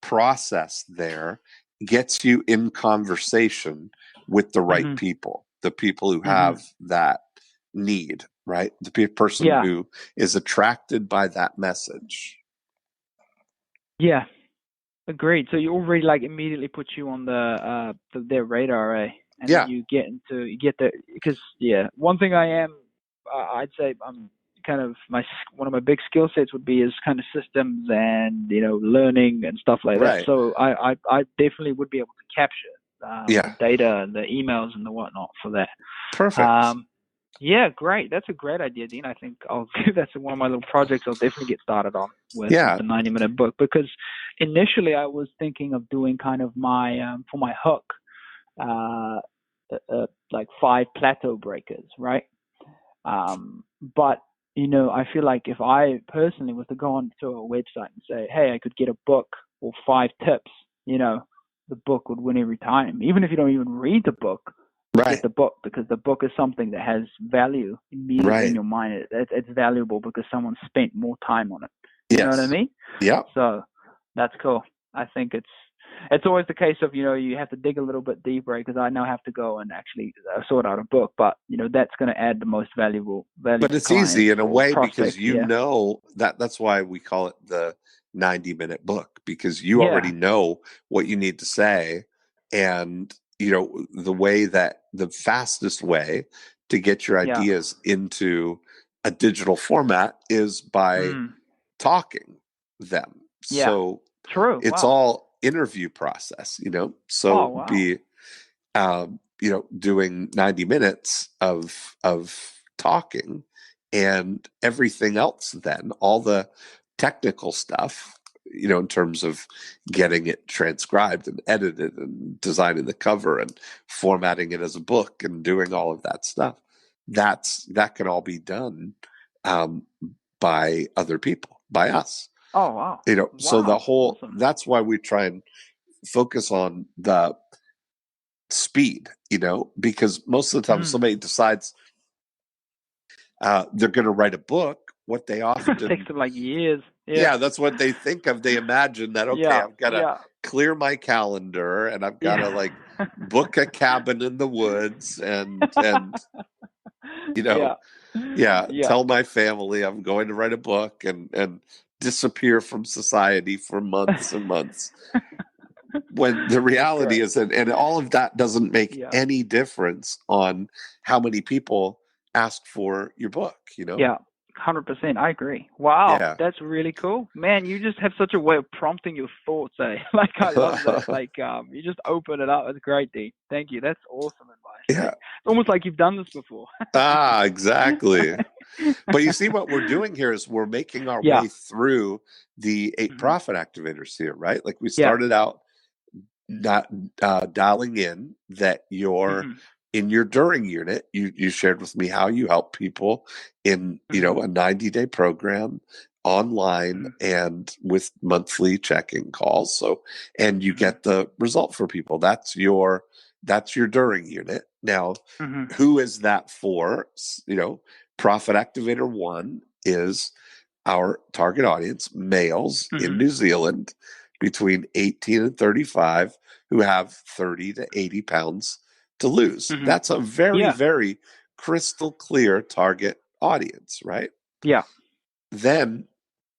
process there gets you in conversation with the right Hmm. people, the people who Hmm. have that need, right? The person Yeah. who is attracted by that message. Yeah. Agreed. So you already like immediately put you on their radar, eh? And then Yeah. you get the, because yeah, one thing I am, I'd say I'm kind of one of my big skill sets would be is kind of systems and learning and stuff like that. Right. So I definitely would be able to capture the Yeah. data and the emails and the whatnot for that. Perfect. Um, yeah, great. That's a great idea, Dean. I think that's one of my little projects I'll definitely get started on with Yeah. the 90-minute book, because initially I was thinking of doing kind of my for my hook, uh, like 5 plateau breakers, right? But I feel like if I personally was to go onto a website and say, hey, I could get a book or 5 tips, the book would win every time. Even if you don't even read the book, get Right. the book, because the book is something that has value immediately in Right. your mind. It's valuable because someone spent more time on it. You know what I Yes. mean? Yeah. So that's cool. I think it's always the case of you have to dig a little bit deeper, because I now have to go and actually sort out a book, but that's going to add the most value But to it's easy clients in a or way because prospects. Yeah, that's why we call it the 90-minute book, because you already yeah, know what you need to say. And, the fastest way to get your yeah, ideas into a digital format is by mm, talking them. yeah. So True. it's Wow. all interview process, Oh, so wow. be doing 90 minutes of talking, and everything else, then all the technical stuff, in terms of getting it transcribed and edited and designing the cover and formatting it as a book and doing all of that stuff, that can all be done um, by other people, by us. Oh, wow. So Wow. Awesome. that's why we try and focus on the speed, because most of the time Mm. somebody decides they're going to write a book, what they It takes often, them like years. Yeah. yeah, that's what they think of. They imagine that, okay, Yeah. I've got to Yeah. clear my calendar and I've got to Yeah. like book a cabin in the woods and, you know, Yeah. yeah, Yeah. tell my family I'm going to write a book and disappear from society for months and months. When the That's reality great. is that, and all of that doesn't make Yeah. any difference on how many people ask for your book. Yeah. 100%. I agree. Wow. Yeah. That's really cool. Man, you just have such a way of prompting your thoughts, eh? Like, I love that. Like, you just open it up. It's great, Dean. Thank you. That's awesome advice, eh? Yeah. It's almost like you've done this before. Exactly. But you see, what we're doing here is we're making our Yeah. way through the 8 Hmm. profit activators here, right? Like we Yeah. started out not dialing in that you're Hmm. in your during unit. You shared with me how you help people in Hmm. a 90-day program online Hmm. and with monthly check-in calls. So, and you Hmm. get the result for people. That's your during unit. Now, Hmm. who is that for? Profit activator 1 is our target audience, males in Hmm. New Zealand between 18 and 35 who have 30 to 80 pounds to lose. Hmm. That's a very, Yeah. very crystal clear target audience, right? Yeah. Then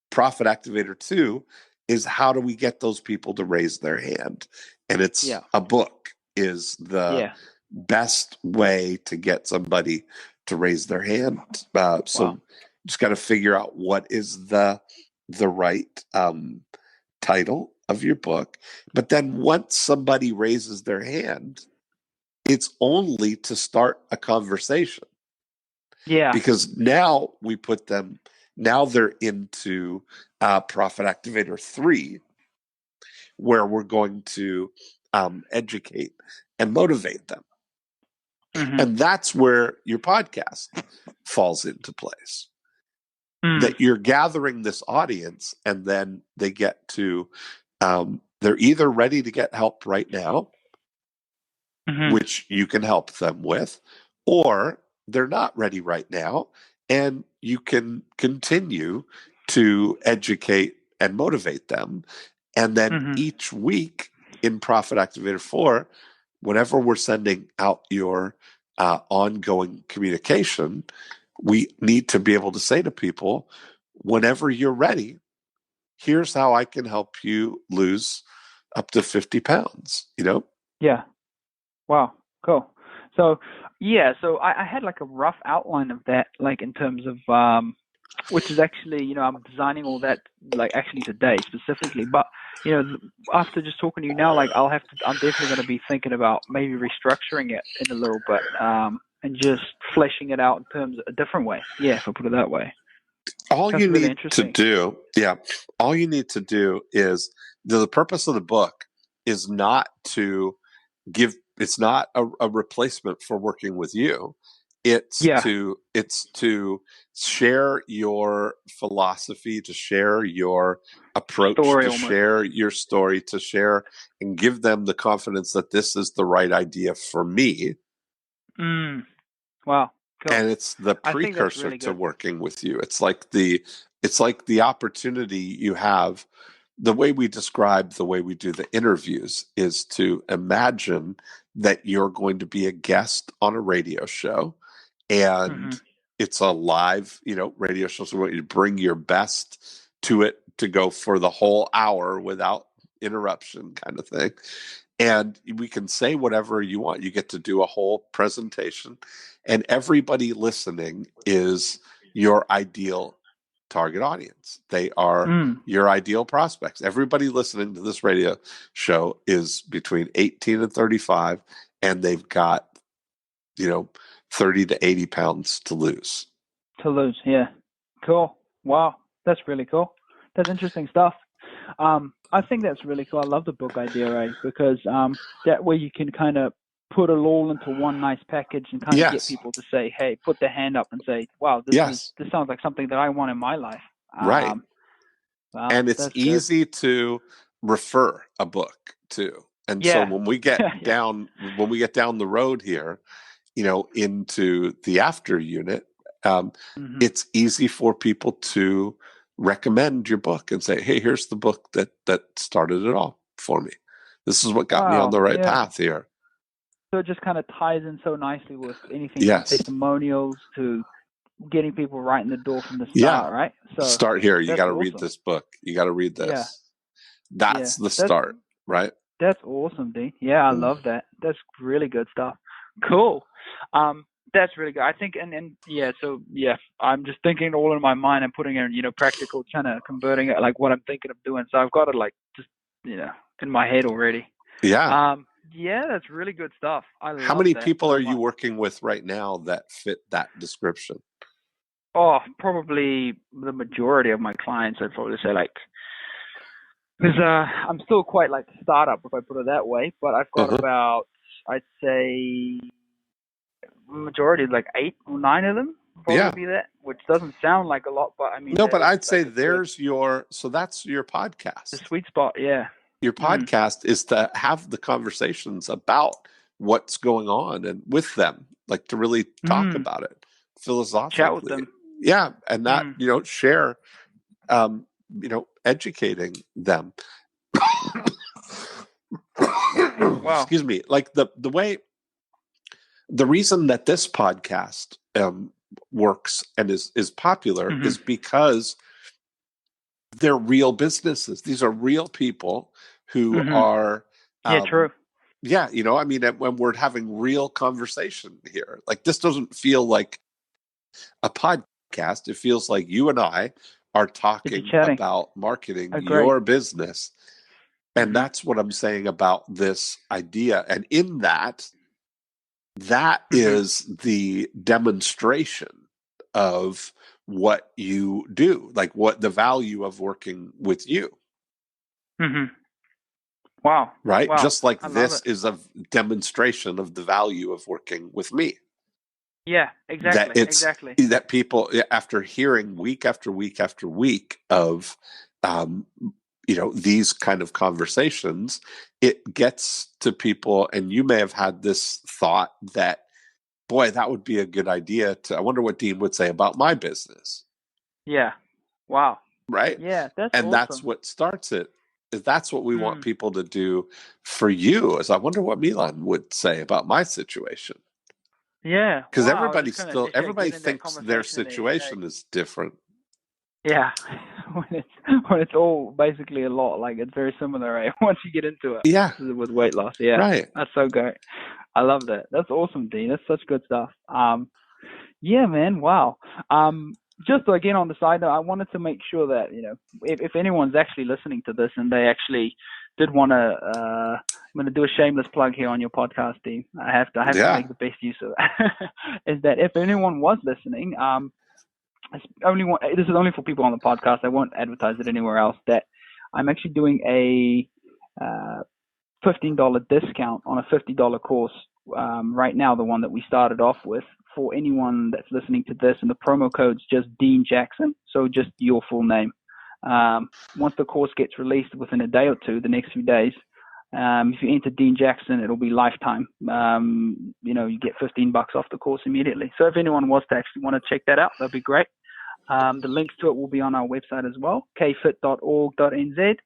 Profit Activator 2 is how do we get those people to raise their hand? And it's Yeah. a book is the Yeah. best way to get somebody to raise their hand. Wow. So just got to figure out what is the the right title of your book. But then once somebody raises their hand, it's only to start a conversation. Yeah. Because now we put them, now they're into Profit Activator 3, where we're going to educate and motivate them. Mm-hmm. And that's where your podcast falls into place. That you're gathering this audience, and then they get to, they're either ready to get help right now, which you can help them with, or they're not ready right now, and you can continue to educate and motivate them. And then each week in Profit Activator 4, whenever we're sending out your ongoing communication, we need to be able to say to people, whenever you're ready, here's how I can help you lose up to 50 pounds, Yeah. Wow. Cool. So, yeah, so I had like a rough outline of that, like in terms of, which is actually, I'm designing all that like actually today specifically. But, after just talking to you now, like I'm definitely going to be thinking about maybe restructuring it in a little bit, and just fleshing it out in terms of a different way. Yeah, if I put it that way. All That's you really need to do, all you need to do is the purpose of the book is not to it's not a replacement for working with you. It's to share your philosophy, to share your approach, share your story, to share and give them the confidence that this is the right idea for me. Wow. Cool. And it's the precursor really to working with you. It's like the opportunity you have. The way we describe the way we do the interviews is to imagine that you're going to be a guest on a radio show, and it's a live, radio show. So we want you to bring your best to it, to go for the whole hour without interruption, kind of thing. And we can say whatever you want. You get to do a whole presentation, and everybody listening is your ideal target audience. They are your ideal prospects. Everybody listening to this radio show is between 18 and 35, and they've got, 30 to 80 pounds to lose. Yeah. Cool. Wow. That's really cool. That's interesting stuff. I think that's really cool. I love the book idea, right? Because that way you can kind of put it all into one nice package and kind of get people to say, hey, put their hand up and say, wow, this sounds like something that I want in my life. Right. Wow, and it's easy to refer a book to. And so when we get down the road here, into the after unit, it's easy for people to recommend your book and say, hey, here's the book that started it all for me. This is what got me on the right path here. So it just kind of ties in so nicely with anything from testimonials to getting people right in the door from the start, right? So start here. You got to read this book. You got to read this. Yeah. That's the start, right? That's awesome, Dean. Yeah, I love that. That's really good stuff. Cool. That's really good. I think, I'm just thinking all in my mind and putting in, practical, kind of converting it, like what I'm thinking of doing. So I've got it like just, in my head already. Yeah. Yeah, that's really good stuff. How many people are you working with right now that fit that description? Oh, probably the majority of my clients, I'd probably say, like, because I'm still quite like startup, if I put it that way, but I've got about, I'd say, majority, like 8 or 9 of them, probably that, which doesn't sound like a lot, but I mean. No, but I'd say that's your podcast. The sweet spot, yeah. Your podcast is to have the conversations about what's going on and with them, like to really talk about it philosophically. Chat with them. Yeah, and that, share, educating them. Wow. Excuse me. Like the reason that this podcast works and is popular is because they're real businesses. These are real people who are true. Yeah, I mean, when we're having real conversation here, like this doesn't feel like a podcast. It feels like you and I are It's just talking chatting. about marketing Agree. your business. And Mhm. that's what I'm saying about this idea. And in that, that Mhm. is the demonstration of what you do, like what the value of working with you, Mhm. Wow. right? Wow. Just like I love this it. is a demonstration of the value of working with me. Yeah. That Exactly. it's Exactly. that people, after hearing week after week after week of um, these kind of conversations, it gets to people, and you may have had this thought that, boy, that would be a good idea to, I wonder what Dean would say about my business, Yeah. Wow. right? Yeah. That's And that's awesome. what starts it. Is that's what we want Mm. people to do for you, is I wonder what Milan would say about my situation. Yeah. Because Wow. Just kind of everybody get in that thinks their conversation there. situation is different. Yeah. when it's all basically a lot, like it's very similar, eh? Once you get into it Yeah, with weight loss. Yeah. right. That's so great. I love that. That's awesome, Dean. That's such good stuff. Yeah, man. Wow. Just again on the side note, I wanted to make sure that if anyone's actually listening to this and they actually did want to, I'm going to do a shameless plug here on your podcast, Dean. I have to Yeah. make the best use of it. Is that if anyone was listening, this is only for people on the podcast. I won't advertise it anywhere else. That I'm actually doing a $15 discount on a $50 course right now, the one that we started off with, for anyone that's listening to this. And the promo code's just Dean Jackson, so just your full name. Once the course gets released within a day or two, the next few days, if you enter Dean Jackson, it'll be lifetime. You get $15 off the course immediately. So if anyone was to actually want to check that out, that'd be great. The links to it will be on our website as well, kfit.org.nz.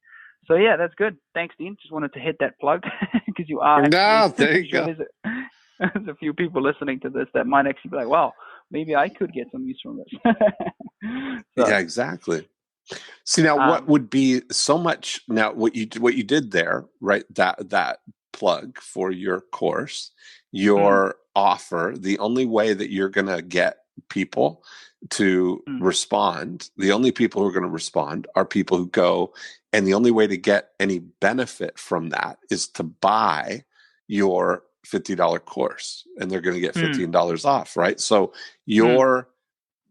So yeah, that's good. Thanks, Dean. Just wanted to hit that plug because you are No, actually, there I'm you sure go. there's a few people listening to this that might actually be like, wow, maybe I could get some use from this. So, Yeah, exactly. See, now what um, would be so much, now what you did there, right? That plug for your course, mm, your offer, the only way that you're going to get people to mm, respond, the only people who are going to respond are people who go, and the only way to get any benefit from that is to buy your $50 course, and they're going to get mm, $15 off, right? So mm,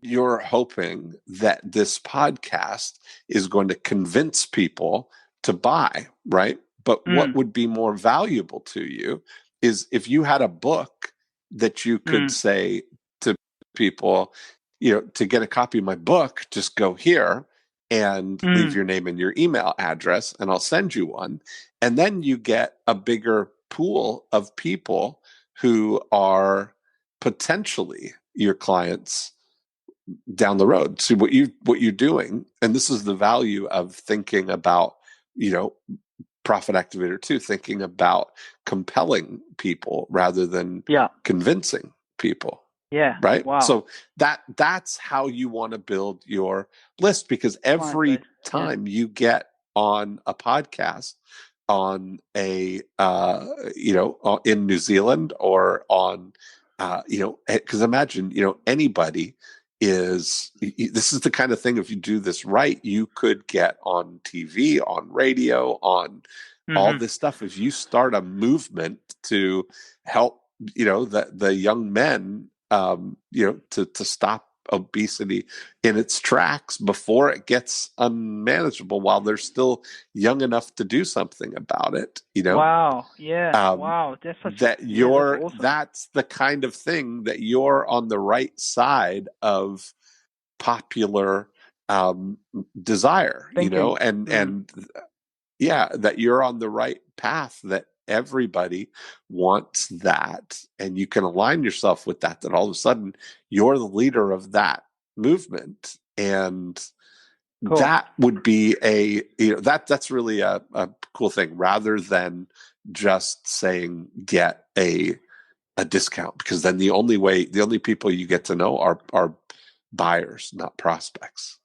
you're hoping that this podcast is going to convince people to buy, right? But what mm, would be more valuable to you is if you had a book that you could mm, say to people, to get a copy of my book, just go here and leave mm, your name and your email address, and I'll send you one. And then you get a bigger pool of people who are potentially your clients down the road. See what you're doing, and this is the value of thinking about, profit activator too, thinking about compelling people rather than yeah, convincing people. yeah, Right. wow, So that's how you want to build your list, because client base, every yeah, time you get on a podcast on a in New Zealand or on because imagine, anybody is this is the kind of thing, if you do this right, you could get on TV, on radio, on all mm-hmm, this stuff. If you start a movement to help, the young men, to stop obesity in its tracks before it gets unmanageable, while they're still young enough to do something about it, wow, yeah, um, wow, that's awesome. that's the kind of thing that you're on the right side of popular um, desire, Thinking, and yeah, that you're on the right path, that everybody wants that, and you can align yourself with that all of a sudden you're the leader of that movement. And cool. that would be that's really a cool thing, rather than just saying get a discount, because then the only people you get to know are buyers, not prospects.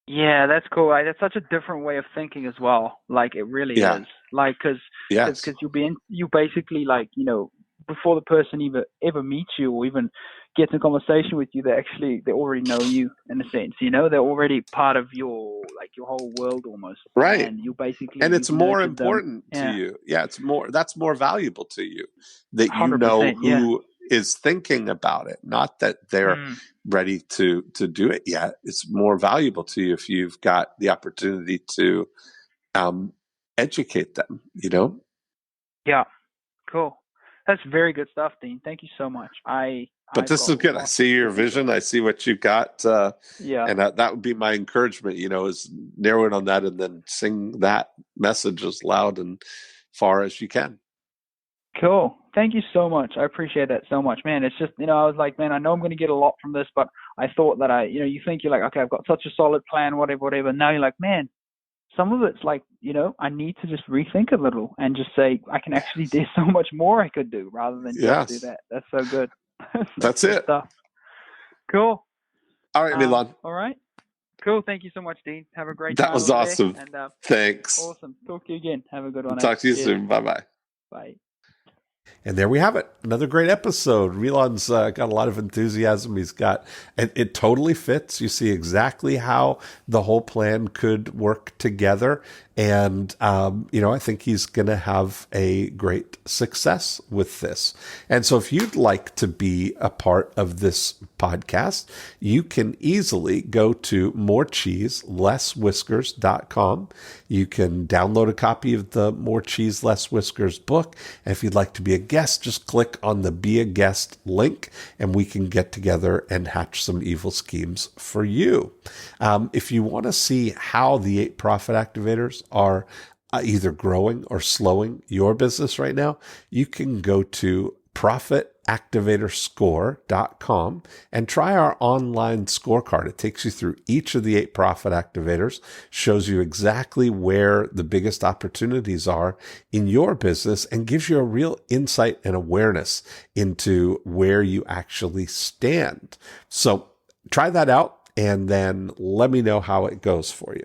Yeah, that's cool. That's such a different way of thinking as well. Like it really Yeah. is. Like, cause Yes. you basically, like, before the person ever meets you or even gets in conversation with you, they already know you in a sense. They're already part of your whole world almost, Right. and And it's you've more nurtured them. important to Yeah, you. Yeah, that's more valuable to you that you know 100%. Yeah. who is thinking about it, not that they're Mm, ready to do it yet. It's more valuable to you if you've got the opportunity to um, educate them. yeah. Cool. That's very good stuff, Dean. Thank you so much. But I've this got is good. I lots see your to think vision. about. I see what you got. Yeah. And that would be my encouragement, is narrow it on that and then sing that message as loud and far as you can. Cool. Thank you so much. I appreciate that so much, man. It's just, I was like, man, I know I'm going to get a lot from this, but I thought that you think you're like, okay, I've got such a solid plan, whatever, whatever. Now you're like, man, some of it's like, I need to just rethink a little and just say, there's so much more I could do rather than just do Yes, that. That's so good. That's that's good it. stuff. Cool. All right, Milan. All right. Cool. Thank you so much, Dean. Have a great That time was over there. awesome. And Thanks. awesome. Talk to you again. Have a good one. Talk to you Cheers. soon. Bye-bye. Bye. And there we have it. Another great episode. Milan's got a lot of enthusiasm. It totally fits. You see exactly how the whole plan could work together. And, I think he's going to have a great success with this. And so if you'd like to be a part of this podcast, you can easily go to morecheeselesswhiskers.com. You can download a copy of the More Cheese Less Whiskers book. And if you'd like to be a guest, just click on the Be a Guest link and we can get together and hatch some evil schemes for you. If you want to see how the 8 profit activators are either growing or slowing your business right now, you can go to profitactivatorscore.com and try our online scorecard. It takes you through each of the 8 profit activators, shows you exactly where the biggest opportunities are in your business, and gives you a real insight and awareness into where you actually stand. So try that out and then let me know how it goes for you.